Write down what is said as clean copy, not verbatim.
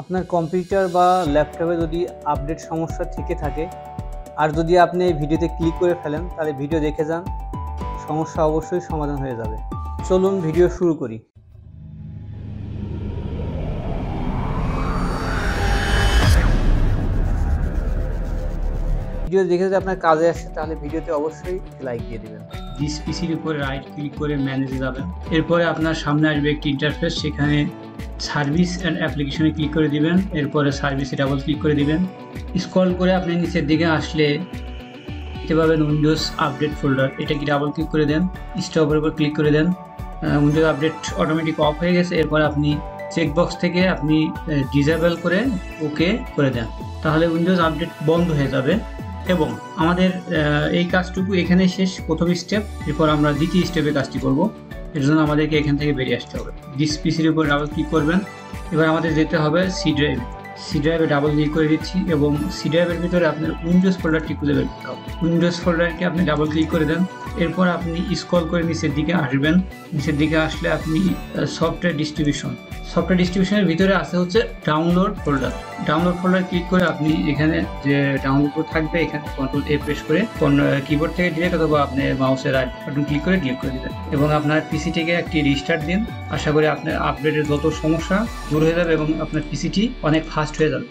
আপনার কম্পিউটার বা ল্যাপটপে যদি আপডেট সমস্যা থেকে থাকে আর যদি আপনি এই ভিডিওতে ক্লিক করে ফেলেন তাহলে ভিডিও দেখে যান, সমস্যা অবশ্যই সমাধান হয়ে যাবে। চলুন ভিডিও শুরু করি। ভিডিও দেখে যদি আপনার কাজে আসে তাহলে ভিডিওতে অবশ্যই লাইক দিয়ে দিবেন। দিস পিসির উপরে রাইট ক্লিক করে ম্যানেজে যাবেন। এরপরে আপনার সামনে আসবে একটি ইন্টারফেস, সেখানে সার্ভিস অ্যান্ড অ্যাপ্লিকেশনে ক্লিক করে দিবেন। এরপরে সার্ভিসে ডাবল ক্লিক করে দিবেন। স্ক্রল করে আপনি নিচের দিকে আসলে দেখতে পাবেন উইন্ডোজ আপডেট ফোল্ডার, এটা কি ডাবল ক্লিক করে দেন, স্টপের উপর ক্লিক করে দেন। উইন্ডোজ আপডেট অটোমেটিক অফ হয়ে গেছে। এরপর আপনি চেকবক্স থেকে আপনি ডিসেবল করে ওকে করে দেন, তাহলে উইন্ডোজ আপডেট বন্ধ হয়ে যাবে। এবং আমাদের এই কাজটুকু এখানে শেষ, প্রথম স্টেপ। এরপর আমরা দ্বিতীয় স্টেপে কাজটি করব। এর জন্য আমাদেরকে এখান থেকে বেরিয়ে আসতে হবে। দিস পিসির উপর ডাবল ক্লিক করবেন। এবার আমাদের যেতে হবে সি ড্রাইভ। সি ড্রাইভে ডাবল ক্লিক করে দিচ্ছি এবং সি ড্রাইভের ভিতরে আপনার উইন্ডোজ ফোল্ডারটি খুঁজে বের করতে হবে। উইন্ডোজ ফোল্ডারকে আপনি ডাবল ক্লিক করে দেন। এরপর আপনি স্ক্রল করে নিচের দিকে আসবেন। নিচের দিকে আসলে আপনি সফটওয়্যার ডিস্ট্রিবিউশনের ভিতরে আছে হচ্ছে download folder. Download folder click করে আপনি এখানে যে ডাউনলোড থাকবে এখানে কন্ট্রোল এ প্রেস করে কিবোর্ড থেকে ডিলিট অথবা আপনি মাউসের রাইট বাটন ক্লিক করে ডিলিট করে দিবেন এবং আপনার পিসিটিকে একটি রিস্টার্ট দিন। আশা করি আপনার আপডেটের যত সমস্যা দূর হয়ে যাবে এবং আপনার পিসিটি অনেক ফাস্ট হয়ে যাবে।